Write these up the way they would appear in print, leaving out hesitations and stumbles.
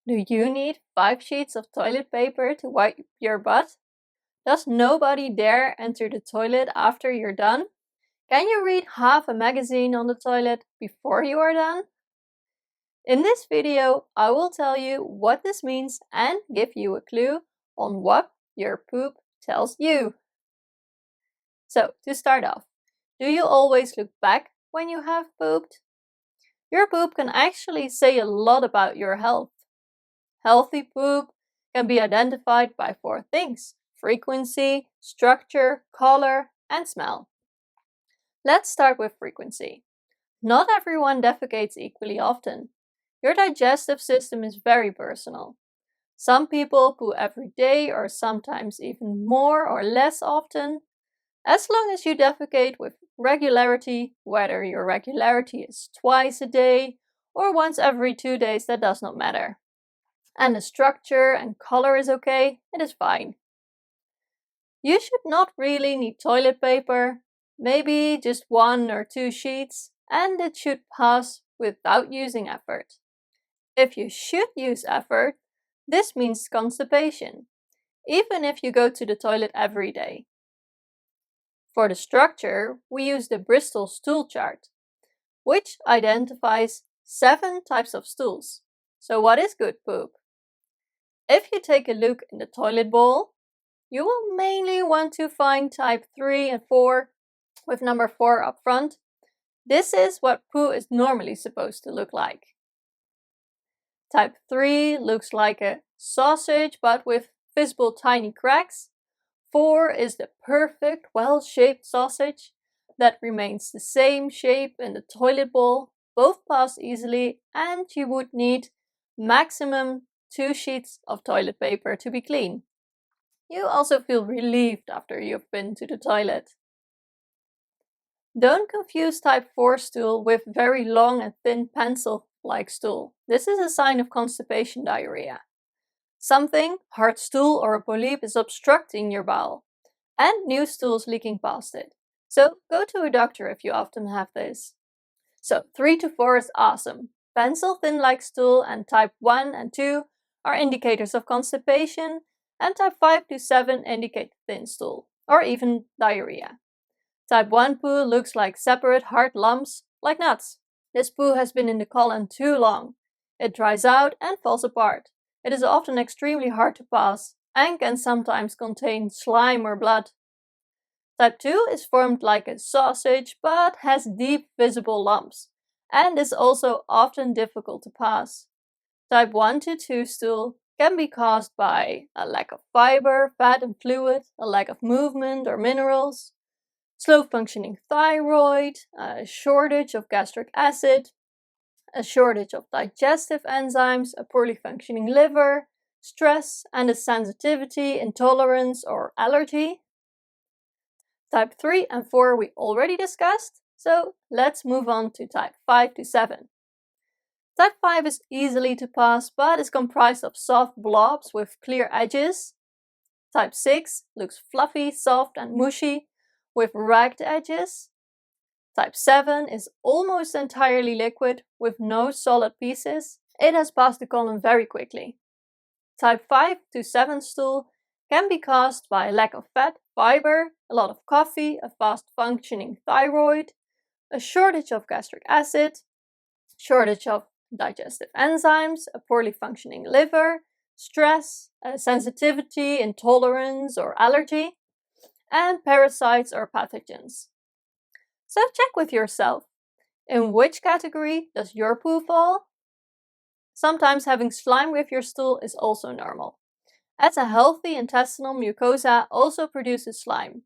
Do you need 5 sheets of toilet paper to wipe your butt? Does nobody dare enter the toilet after you're done? Can you read half a magazine on the toilet before you are done? In this video, I will tell you what this means and give you a clue on what your poop tells you. So, to start off, do you always look back when you have pooped? Your poop can actually say a lot about your health. Healthy poop can be identified by 4 things: frequency, structure, color, and smell. Let's start with frequency. Not everyone defecates equally often. Your digestive system is very personal. Some people poo every day or sometimes even more or less often. As long as you defecate with regularity, whether your regularity is twice a day or once every 2 days, that does not matter. And the structure and color is okay, it is fine. You should not really need toilet paper, maybe just 1 or 2 sheets, and it should pass without using effort. If you should use effort, this means constipation, even if you go to the toilet every day. For the structure, we use the Bristol Stool Chart, which identifies 7 types of stools. So what is good poop? If you take a look in the toilet bowl, you will mainly want to find type 3 and 4 with number 4 up front. This is what poo is normally supposed to look like. Type 3 looks like a sausage but with visible tiny cracks. 4 is the perfect, well-shaped sausage that remains the same shape in the toilet bowl. Both pass easily and you would need maximum 2 sheets of toilet paper to be clean. You also feel relieved after you've been to the toilet. Don't confuse type 4 stool with very long and thin pencil-like stool. This is a sign of constipation diarrhea. Something, hard stool or a polyp, is obstructing your bowel and new stools leaking past it. So go to a doctor if you often have this. So 3 to 4 is awesome. Pencil thin-like stool and type 1 and 2 are indicators of constipation, and type 5 to 7 indicate thin stool or even diarrhea. Type 1 poo looks like separate hard lumps, like nuts. This poo has been in the colon too long. It dries out and falls apart. It is often extremely hard to pass and can sometimes contain slime or blood. Type 2 is formed like a sausage but has deep visible lumps and is also often difficult to pass. Type 1 to 2 stool can be caused by a lack of fiber, fat and fluid, a lack of movement or minerals, slow functioning thyroid, a shortage of gastric acid, a shortage of digestive enzymes, a poorly functioning liver, stress, and a sensitivity, intolerance, or allergy. Type 3 and 4 we already discussed, so let's move on to type 5 to 7. Type 5 is easily to pass but is comprised of soft blobs with clear edges. Type 6 looks fluffy, soft, and mushy with ragged edges. Type 7 is almost entirely liquid with no solid pieces. It has passed the colon very quickly. Type 5 to 7 stool can be caused by a lack of fat, fiber, a lot of coffee, a fast functioning thyroid, a shortage of gastric acid, shortage of digestive enzymes, a poorly functioning liver, stress, a sensitivity, intolerance, or allergy, and parasites or pathogens. So check with yourself. In which category does your poo fall? Sometimes having slime with your stool is also normal, as a healthy intestinal mucosa also produces slime.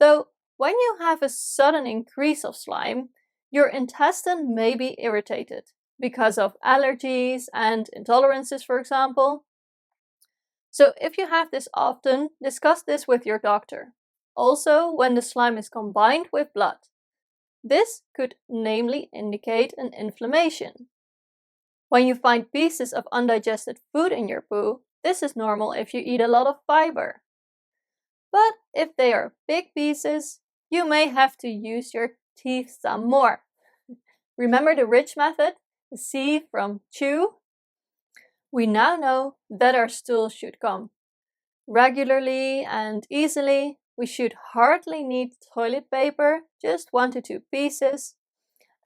Though when you have a sudden increase of slime, your intestine may be irritated because of allergies and intolerances, for example. So if you have this often, discuss this with your doctor. Also, when the slime is combined with blood. This could namely indicate an inflammation. When you find pieces of undigested food in your poo, this is normal if you eat a lot of fiber. But if they are big pieces, you may have to use your teeth some more. Remember the rich method? See from chew? We now know that our stool should come regularly and easily. We should hardly need toilet paper, just 1 to 2 pieces,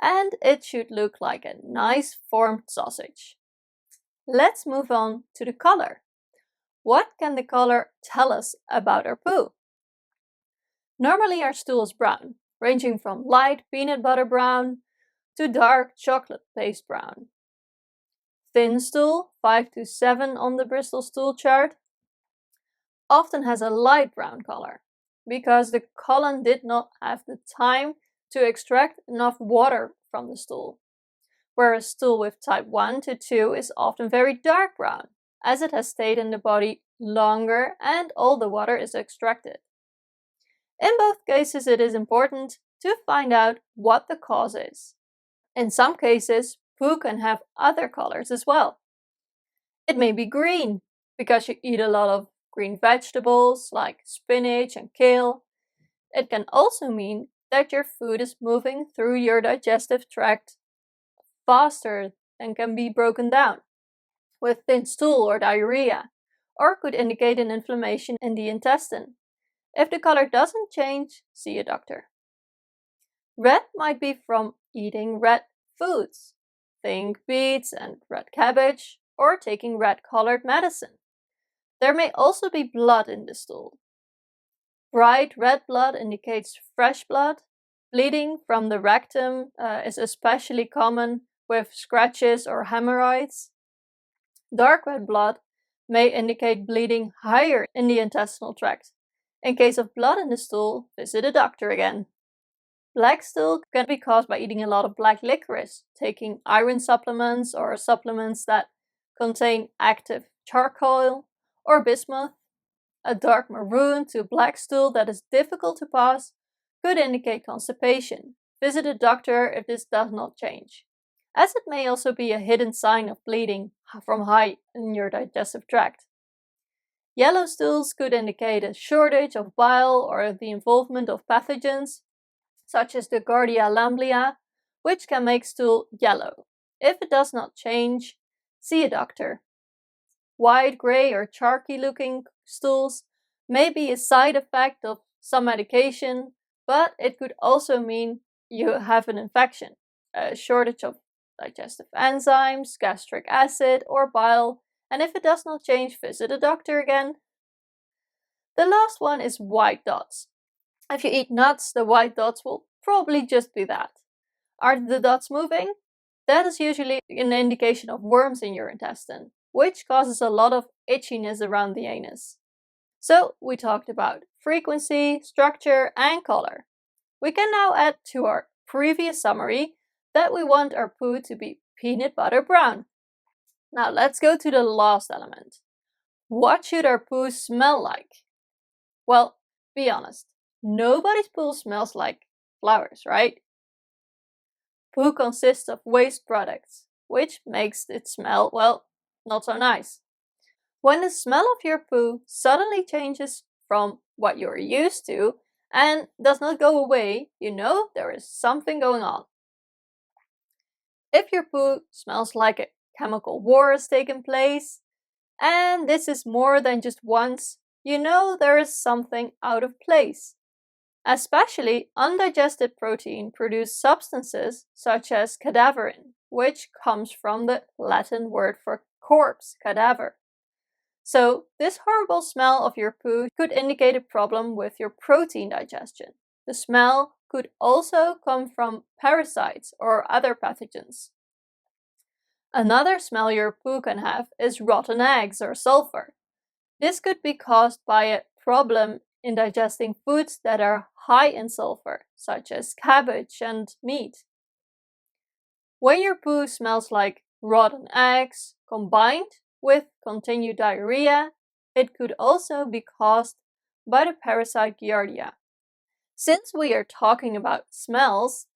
and it should look like a nice formed sausage. Let's move on to the color. What can the color tell us about our poo? Normally our stool is brown, ranging from light peanut butter brown to dark chocolate paste brown. Thin stool, 5 to 7 on the Bristol Stool Chart, often has a light brown color because the colon did not have the time to extract enough water from the stool. Whereas stool with type 1 to 2 is often very dark brown, as it has stayed in the body longer and all the water is extracted. In both cases, it is important to find out what the cause is. In some cases, poo can have other colors as well. It may be green, because you eat a lot of green vegetables like spinach and kale. It can also mean that your food is moving through your digestive tract faster and can be broken down, with thin stool or diarrhea, or could indicate an inflammation in the intestine. If the color doesn't change, see a doctor. Red might be from eating red foods. Think beets and red cabbage, or taking red-colored medicine. There may also be blood in the stool. Bright red blood indicates fresh blood. Bleeding from the rectum is especially common with scratches or hemorrhoids. Dark red blood may indicate bleeding higher in the intestinal tract. In case of blood in the stool, visit a doctor again. Black stool can be caused by eating a lot of black licorice, taking iron supplements or supplements that contain active charcoal or bismuth. A dark maroon to black stool that is difficult to pass could indicate constipation. Visit a doctor if this does not change, as it may also be a hidden sign of bleeding from high in your digestive tract. Yellow stools could indicate a shortage of bile or the involvement of pathogens, such as the Giardia lamblia, which can make stool yellow. If it does not change, see a doctor. White, gray, or chalky looking stools may be a side effect of some medication, but it could also mean you have an infection, a shortage of digestive enzymes, gastric acid, or bile, and if it does not change, visit a doctor again. The last one is white dots. If you eat nuts, the white dots will probably just be that. Are the dots moving? That is usually an indication of worms in your intestine, which causes a lot of itchiness around the anus. So we talked about frequency, structure, and color. We can now add to our previous summary that we want our poo to be peanut butter brown. Now let's go to the last element. What should our poo smell like? Well, be honest, nobody's poo smells like flowers, right? Poo consists of waste products, which makes it smell, well, not so nice. When the smell of your poo suddenly changes from what you're used to and does not go away, you know there is something going on. If your poo smells like a chemical war has taken place, and this is more than just once, you know there is something out of place. Especially undigested protein produce substances such as cadaverin, which comes from the Latin word for corpse, cadaver. So this horrible smell of your poo could indicate a problem with your protein digestion. The smell could also come from parasites or other pathogens. Another smell your poo can have is rotten eggs or sulfur. This could be caused by a problem in digesting foods that are high in sulfur, such as cabbage and meat. When your poo smells like rotten eggs combined with continued diarrhea, it could also be caused by the parasite Giardia. Since we are talking about smells,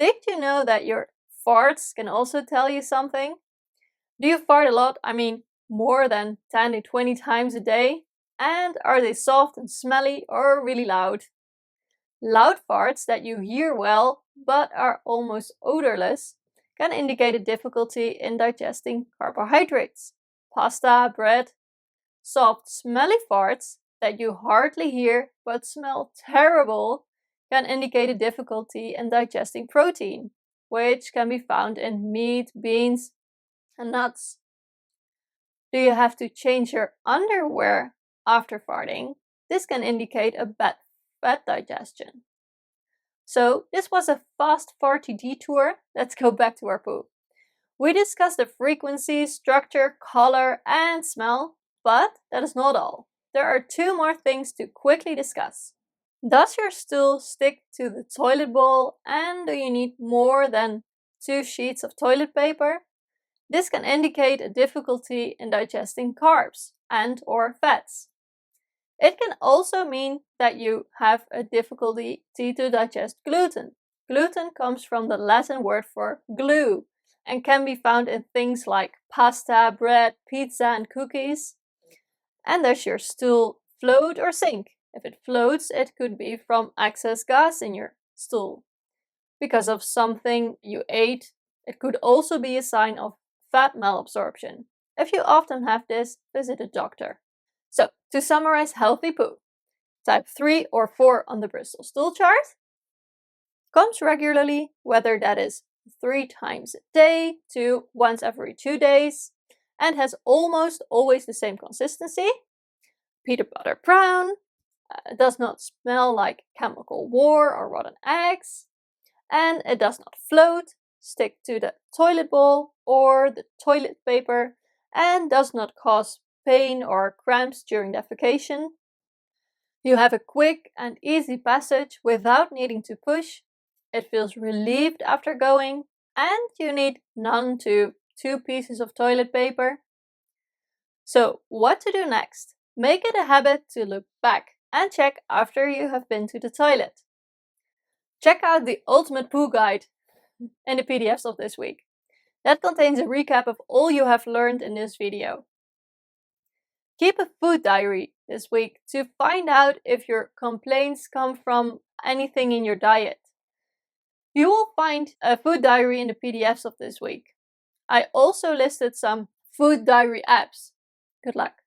did you know that your farts can also tell you something? Do you fart a lot? I mean, more than 10 to 20 times a day? And are they soft and smelly or really loud? Loud farts that you hear well but are almost odorless can indicate a difficulty in digesting carbohydrates. pasta, bread. Soft, smelly farts that you hardly hear but smell terrible can indicate a difficulty in digesting protein, which can be found in meat, beans, and nuts. Do you have to change your underwear after farting? This can indicate a bad fat digestion. So, this was a fast farty detour. Let's go back to our poo. We discussed the frequency, structure, color, and smell, but that is not all. There are 2 more things to quickly discuss. Does your stool stick to the toilet bowl, and do you need more than 2 sheets of toilet paper? This can indicate a difficulty in digesting carbs and/or fats. It can also mean that you have a difficulty to digest gluten. Gluten comes from the Latin word for glue and can be found in things like pasta, bread, pizza, and cookies. And does your stool float or sink? If it floats, it could be from excess gas in your stool. Because of something you ate, it could also be a sign of fat malabsorption. If you often have this, visit a doctor. So, to summarize healthy poo, type 3 or 4 on the Bristol Stool Chart, comes regularly, whether that is 3 times a day to once every 2 days, and has almost always the same consistency, peanut butter brown, does not smell like chemical war or rotten eggs, and it does not float, stick to the toilet bowl or the toilet paper, and does not cause pain or cramps during defecation. You have a quick and easy passage without needing to push. It feels relieved after going, and you need none to 2 pieces of toilet paper. So, what to do next? Make it a habit to look back and check after you have been to the toilet. Check out the Ultimate Poo Guide in the PDFs of this week. That contains a recap of all you have learned in this video. Keep a food diary this week to find out if your complaints come from anything in your diet. You will find a food diary in the PDFs of this week. I also listed some food diary apps. Good luck.